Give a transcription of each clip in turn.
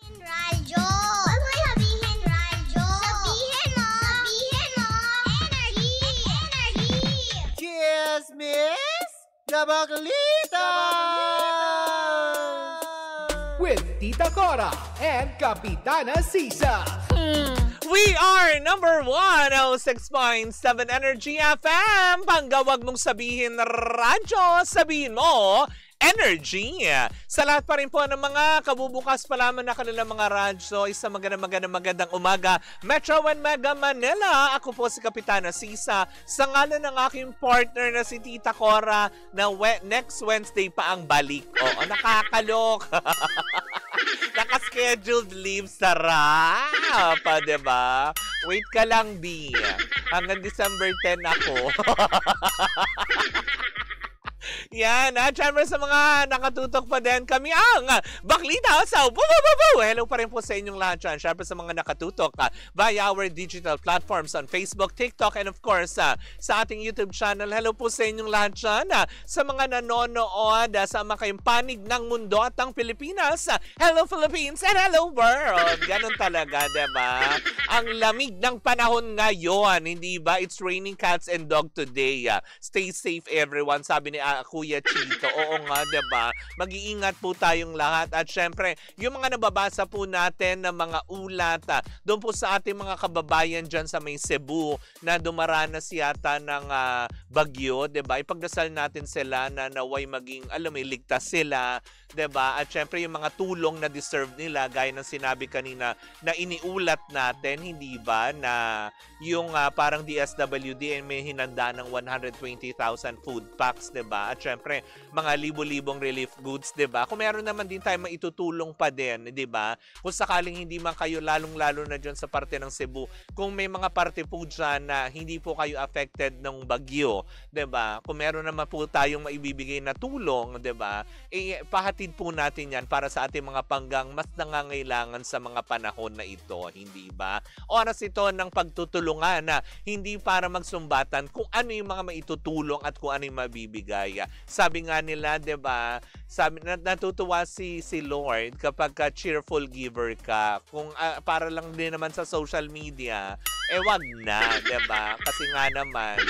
Radyo! Huwag mo sabihin radyo! Sabihin mo! Sabihin mo! Energy! Energy! Cheers, Miss Gabaglita! With Tita Cora and Kapitana Sisa. We are number 106.7 Energy FM. Panggawag mong sabihin radyo, sabihin mo energy. Sa lahat pa rin po ng mga kabubukas pa lamang na kanilang mga radyo, isang magandang umaga. Metro and Mega Manila. Ako po si Kapitana Sisa. Sa ngalan ng aking partner na si Tita Cora na next Wednesday pa ang balik. Oo, nakakalok. Naka-scheduled leave, sarap, diba? Wait ka lang, B. Hanggang December 10 ako. Yan, at syempre sa mga nakatutok pa din, kami ang Baklita sa Hello pa rin po sa inyong lahat dyan. Syempre sa mga nakatutok via our digital platforms on Facebook, TikTok, and of course sa ating YouTube channel. Hello po sa inyong lahat dyan. Sa mga nanonood sa mga panig ng mundo at ang Pilipinas. Hello Philippines and hello world. Ganon talaga, diba? Ang lamig ng panahon ngayon, hindi ba? It's raining cats and dog today. Stay safe everyone, sabi ni Kuya Chito. Oo nga, diba? Mag-iingat po tayong lahat. At syempre, yung mga nababasa po natin ng mga ulat, doon po sa ating mga kababayan dyan sa may Cebu na dumaranas yata ng bagyo, diba? Ipagdasal natin sila na naway maging, ligtas sila, diba? At syempre, yung mga tulong na deserve nila, gaya ng sinabi kanina na iniulat natin, hindi ba? Na yung parang DSWD may hinanda ng 120,000 food packs, diba? At syempre, mga libo-libong relief goods, 'di ba? Kung meron naman din tayo maitutulong pa din, 'di ba? Kung sakaling hindi man kayo lalong-lalo na diyan sa parte ng Cebu, kung may mga parte po diyan na hindi po kayo affected ng bagyo, 'di ba? Kung meron naman po tayong maibibigay na tulong, 'di ba? Pahatid po natin 'yan para sa ating mga panggang mas nangangailangan sa mga panahon na ito, hindi ba? Oras ito ng pagtutulungan na hindi para magsumbatan kung ano yung mga maitutulong at kung ano yung mabibigay. Sabi nga nila, 'di ba? Sabi natutuwa si Lord kapag cheerful giver ka. Kung para lang din naman sa social media, wag na, 'di ba? Kasi nga naman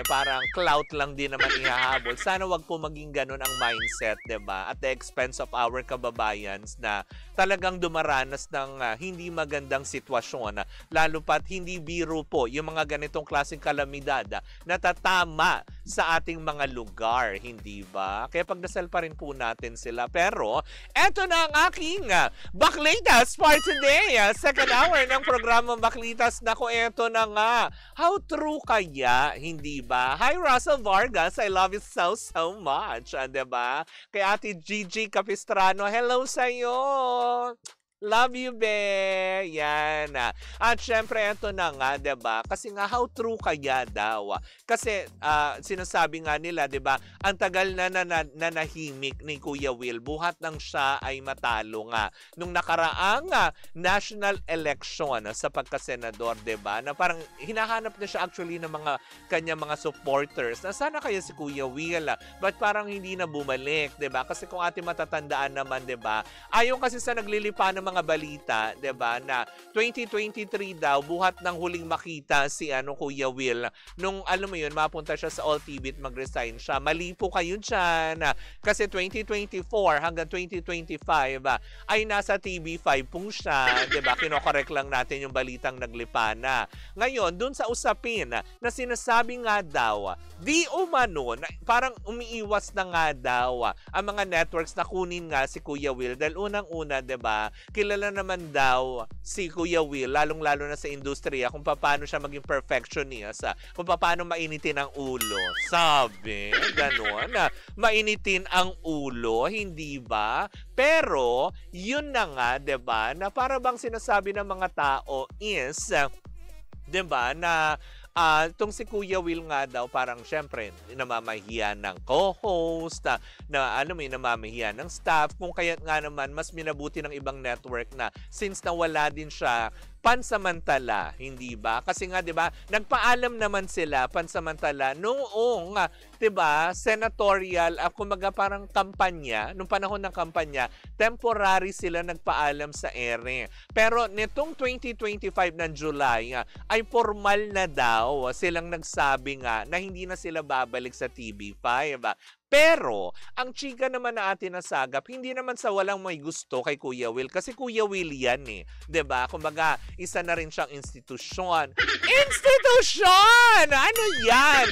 parang clout lang din naman ihahabol. Sana wag po maging ganun ang mindset, 'di ba? At the expense of our kababayans na talagang dumaranas ng hindi magandang sitwasyon. Lalo pat hindi biro po yung mga ganitong klaseng kalamidad na tatama sa ating mga lugar, hindi ba? Kaya pagdasal pa rin po natin sila. Pero, eto na ang aking Baklitas for today. Second hour ng programang Baklitas. Naku, eto na nga. How true kaya, hindi ba? Hi, Russell Vargas. I love you so much. Diba? Kay Ate Gigi Capistrano, hello sa'yo. Love you, be. Yan. At syempre, ito na nga, diba? Kasi nga, how true kaya daw? Kasi, sinasabi nga nila, diba? Ang tagal na nahimik ni Kuya Will, buhat nang siya ay matalo nga. Nung nakaraang national election sa pagkasenador, diba? Na parang hinahanap na siya actually ng mga kanya mga supporters. Na sana kaya si Kuya Will, but parang hindi na bumalik, diba? Kasi kung ating matatandaan naman, diba? Ayon kasi sa naglilipa ng mga balita, 'di ba, na 2023 daw buhat ng huling makita si Kuya Will nung mapunta siya sa All TV at mag-resign siya. Mali po kayo diyan. Kasi 2024 hanggang 2025 ay nasa TV5 po siya, 'di ba? Kino-correct lang natin yung balitang naglipa na. Ngayon, dun sa usapin na sinasabi nga daw, di umano, parang umiiwas na nga daw ang mga networks na kunin nga si Kuya Will dahil unang-una, 'di ba? Kilala naman daw si Kuya Will, lalong-lalo na sa industriya, kung paano siya maging perfectionist, kung paano mainitin ang ulo. Sabi, gano'n, mainitin ang ulo, hindi ba? Pero, yun na nga, 'di ba, na para bang sinasabi ng mga tao is, 'di ba, na itong si Kuya Will nga daw parang syempre namamahiya ng co-host, namamahiya ng staff, kung kaya nga naman mas minabuti ng ibang network na since nawala din siya pansamantala, hindi ba? Kasi nga 'di ba, nagpaalam naman sila pansamantala noong 'di ba, senatorial, kumbaga parang kampanya, nung panahon ng kampanya, temporary sila nagpaalam sa ere. Pero nitong 2025 ng July ay formal na daw silang nagsabi nga na hindi na sila babalik sa TV5. Pero, ang chika naman na atin nasagap, hindi naman sa walang may gusto kay Kuya Will. Kasi Kuya Will yan eh. 'Di ba? Kumbaga, isa na rin siyang institusyon. Institusyon! Ano yan?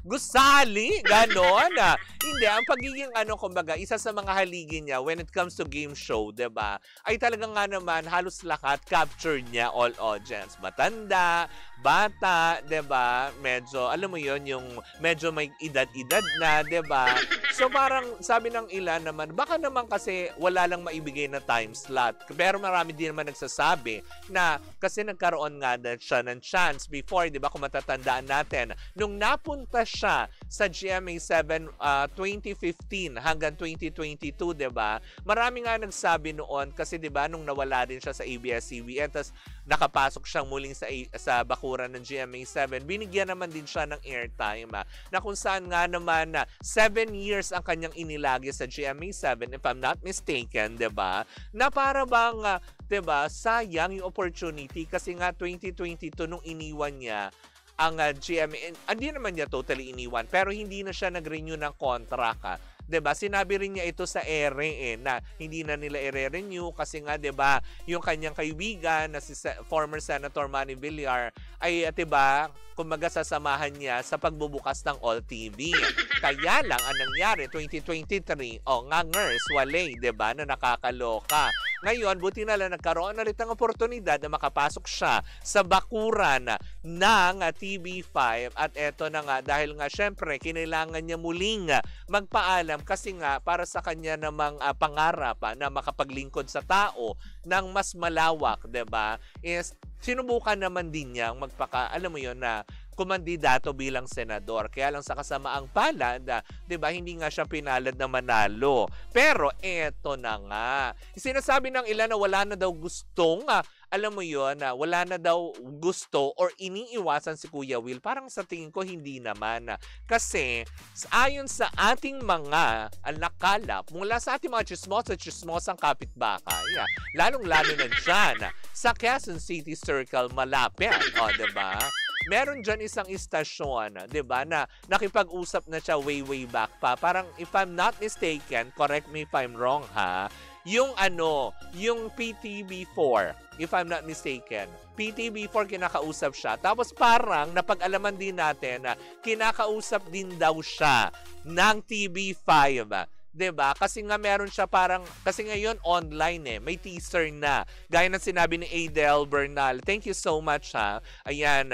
Gusali? Ganon? Hindi, ang pagiging kumbaga, isa sa mga haligi niya when it comes to game show, 'di ba? Ay talagang nga naman, halos lahat captured niya all audience. Matanda, bata, 'di ba? Medyo, alam mo yon, yung medyo may edad-edad na, 'di ba? So parang sabi ng ilan naman, baka naman kasi wala lang maibigay na time slot. Pero marami din naman nagsasabi na kasi nagkaroon nga na siya ng chance before, 'di ba? Kung matatandaan natin, nung napunta siya sa GMA7 2015 hanggang 2022, 'di ba? Marami nga nagsabi noon kasi 'di ba nung nawala din siya sa ABS-CBN, tapos nakapasok siyang muling sa bakuran ng GMA7, binigyan naman din siya ng airtime na kung saan nga naman 7 years ang kanyang inilagi sa GMA7, if I'm not mistaken, 'di ba? Na para bang 'di ba, sayang yung opportunity kasi nga 2022 nung iniwan niya ang GMA, hindi naman niya totally iniwan, pero hindi na siya nag-renew ng contract. 'Di ba? Sinabi rin niya ito sa ere na hindi na nila i-renew kasi nga 'di ba, yung kanyang kaibigan na si former Senator Manny Villar ay 'di ba, kumbaga sasamahan niya sa pagbubukas ng All TV. Kaya lang ang nangyari 2023, ngangers, wale, 'di ba, na nakakaloka. Ngayon, buti na lang nagkaroon na rin ng oportunidad na makapasok siya sa bakuran ng TV5 at eto na nga, dahil nga syempre kinailangan niya muling magpaalam kasi nga para sa kanya namang pangarap na makapaglingkod sa tao ng mas malawak, 'di ba? Is sinubukan naman din niyang alam mo yon, na kumandidato bilang senador. Kaya lang sa kasamaang palad, 'di ba, hindi nga siya pinalad na manalo. Pero eto na nga. Sinasabi ng ilan na wala na daw gustong, alam mo yon, na wala na daw gusto or iniiwasan si Kuya Will. Parang sa tingin ko hindi naman. Kasi ayon sa ating mga nakalap, mula sa ating mga chismosang kapitbahay, lalong-lalo na dyan sa Quezon City Circle malapit. O, 'di ba? Meron dyan isang istasyon, 'di ba, na nakipag-usap na siya way back pa. Parang if I'm not mistaken, correct me if I'm wrong yung yung PTV4, if I'm not mistaken. PTV4 kinakausap siya. Tapos parang napag-alaman din natin na kinakausap din daw siya ng TV5. 'Di ba? Kasi nga meron siya parang, kasi ngayon online may teaser na. Gaya ng sinabi ni Adele Bernal. Thank you so much Ayan.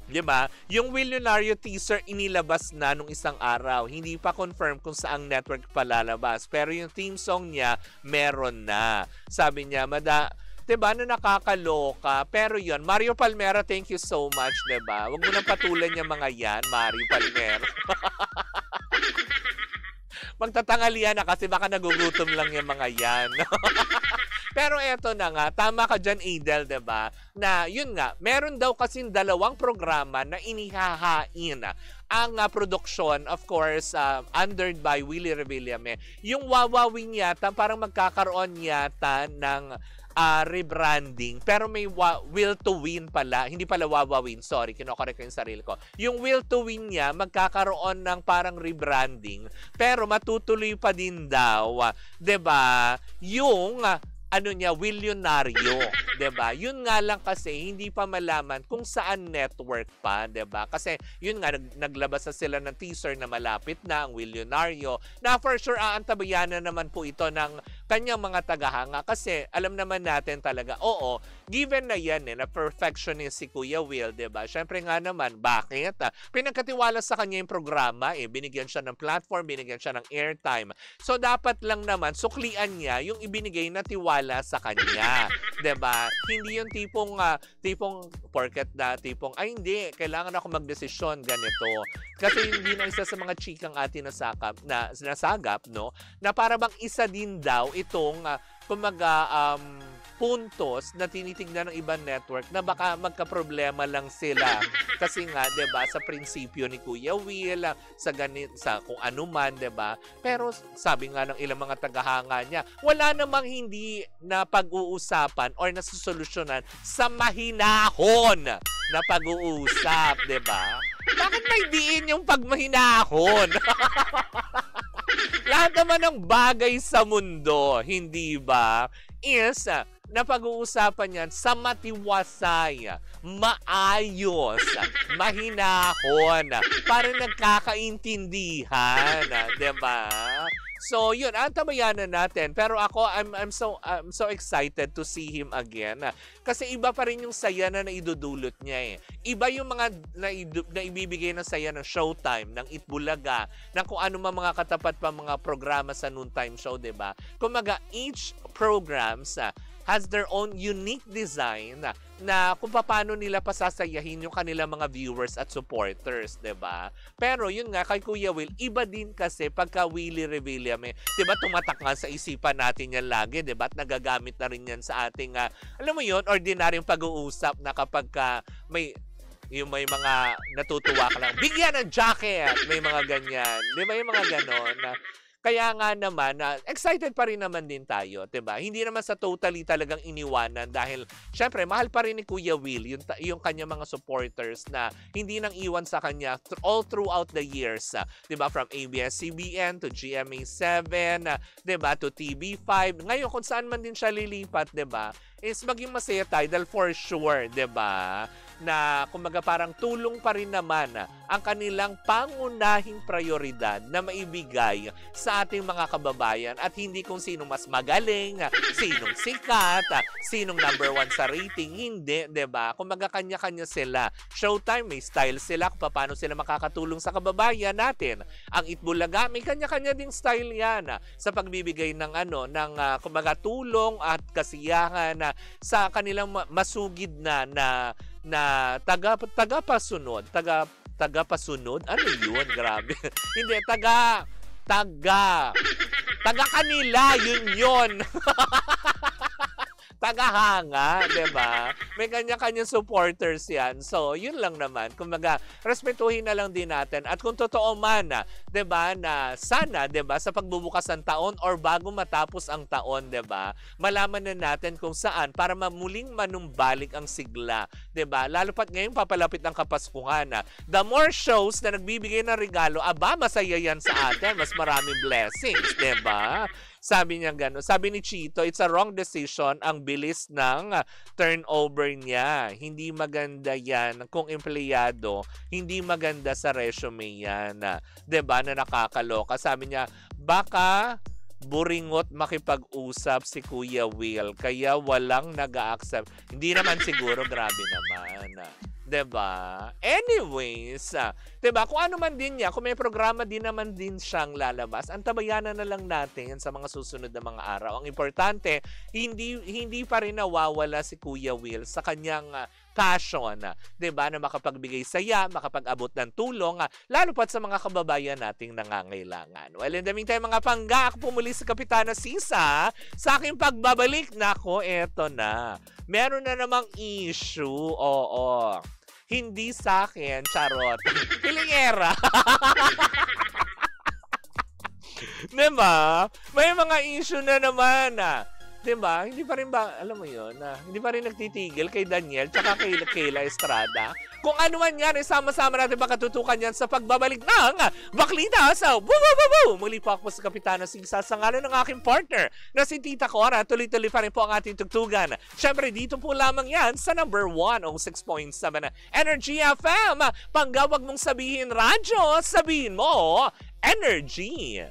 'Di ba? Yung Willionario teaser inilabas na nung isang araw. Hindi pa confirm kung saang network palalabas. Pero yung theme song niya, meron na. Sabi niya, 'di ba, na nakakaloka. Pero yon, Mario Palmera, thank you so much, 'di ba? Huwag mo nang patulan yung mga yan, Mario Palmera. Magtatangalian na kasi baka nagugutom lang yung mga yan. Pero eto na nga, tama ka dyan, Adel, 'di ba? Na yun nga, meron daw kasing dalawang programa na inihahain ang production, of course, undered by Willie Revillame. Yung wawawin yata, parang magkakaroon yata ng rebranding. Pero may will to win pala. Hindi pala wawawin. Sorry, kinokorek ko yung sarili ko. Yung will to win niya, magkakaroon ng parang rebranding. Pero matutuloy pa din daw, 'di ba? Yung Willionario, 'di ba? Yun nga lang kasi hindi pa malaman kung saan network pa, 'di ba? Kasi yun nga naglabas na sila ng teaser na malapit na ang Willionario. Na for sure aantabayanan naman po ito ng kanyang mga tagahanga kasi alam naman natin talaga, given na yan na perfectionist si Kuya Will, 'di ba? Syempre nga naman, bakit? Pinagkatiwala sa kanya yung programa, binigyan siya ng platform, binigyan siya ng airtime. So dapat lang naman suklian niya yung ibinigay na tiwala sa kanya, 'di ba? Hindi yung tipong porket na tipong ay hindi, kailangan ako magdesisyon ganito. Kasi hindi na isa sa mga chikang atin nasagap, no? Na para bang isa din daw itong puntos na tinitingnan ng ibang network na baka magka-problema lang sila. Kasi nga, 'di ba, sa prinsipyo ni Kuya Will, sa kung ano man, 'di ba? Pero sabi nga ng ilang mga tagahanga niya, wala namang hindi na pag-uusapan or nasusolusyonan sa mahinahon na pag-uusap, 'di ba? Bakit may diin yung pagmahinahon? Lahat naman ng bagay sa mundo, hindi ba, is na pag-uusapan yan sa matiwasay, maayos, mahinahon, para nagkakaintindihan, 'di ba? So, yun, antabayanan natin. Pero ako, I'm so excited to see him again. Kasi iba pa rin yung saya na naidudulot niya eh. Iba yung mga na ibibigay ng saya ng Showtime, ng Itbulaga, ng kung ano mga katapat pa mga programa sa noontime show, 'di ba? Kumaga, each programs has their own unique design na kung paano nila pasasayahin yung kanilang mga viewers at supporters, 'di ba? Pero yun nga, kay Kuya Will, iba din kasi pagka Willie Revillame, 'di ba, tumatak nga sa isipan natin yan lagi, 'di ba? At nagagamit na rin yan sa ating, alam mo yun, ordinaryong pag-uusap na kapag may mga natutuwa ka lang, bigyan ng jacket, may mga ganyan, 'di ba, yung mga ganon na kaya nga naman, excited pa rin naman din tayo, 'di ba? Hindi naman sa totally talagang iniwanan dahil syempre mahal pa rin ni Kuya Will yung kanya mga supporters na hindi nang iwan sa kanya all throughout the years, 'di ba? From ABS-CBN to GMA7, 'di ba? To TV5. Ngayon kung saan man din siya lilipat, 'di ba? Is maging masaya tayo dahil for sure, 'di ba? Na kumbaga parang tulong pa rin naman ang kanilang pangunahing prioridad na maibigay sa ating mga kababayan at hindi kung sino mas magaling, sinong sikat, sinong number 1 sa rating, hindi, 'di ba? Kumbaga kanya-kanya sila. Showtime, may style sila kung paano sila makakatulong sa kababayan natin. Ang Itbulaga, may kanya-kanya ding style 'yan sa pagbibigay ng kumbaga tulong at kasiyahan sa kanilang masugid na tagapasunod. Ano yun? Grabe. Hindi, taga kanila, yun. Tagahanga, 'di ba? May kanya-kanyang supporters 'yan. So, yun lang naman. Kumbaga, respetuhin na lang din natin. At kung totoo man, 'di ba, na sana, 'di ba, sa pagbubukas ng taon or bago matapos ang taon, 'di ba, malaman na natin kung saan para muling manumbalik ang sigla, 'di ba? Lalo pat ngayon papalapit ang Kapaskuhan. The more shows na nagbibigay ng regalo, aba, masaya 'yan sa atin. Mas maraming blessings, 'di ba? Sabi niya gano'n. Sabi ni Chito, it's a wrong decision ang bilis ng turnover niya. Hindi maganda yan. Kung empleyado, hindi maganda sa resume yan. 'Di ba, na nakakaloka. Sabi niya, baka buringot makipag-usap si Kuya Will, kaya walang nag-a-accept. Hindi naman siguro, grabe naman. 'Di ba? Anyways, 'di ba? Kung ano man din niya, kung may programa din naman din siyang lalabas, antabayanan na lang natin sa mga susunod na mga araw. Ang importante, hindi pa rin nawawala si Kuya Will sa kanyang passion, 'di ba, na makapagbigay saya, makapag-abot ng tulong, lalo pat sa mga kababayan nating nangangailangan. Well, in the meantime, mga pangga, ako pumuli sa Kapitana Sisa sa aking pagbabalik. Nako, eto na. Meron na namang issue, oo. Hindi sa akin, charot. Hilingera. Diba? May mga issue na naman. Diba? Hindi pa rin ba, alam mo yun, hindi pa rin nagtitigil kay Daniel tsaka kay Kayla Estrada. Kung ano man yan, sama-sama natin makatutukan yan sa pagbabalik ng Baklita sa Bubububu! Muli po ako sa Kapitana Sisa sa ngalan ng aking partner na si Tita Cora. Tuloy-tuloy pa rin po ang ating tugtugan. Siyempre, dito po lamang yan sa number 106.7 Energy FM. Panggawag mong sabihin radyo, sabihin mo Energy.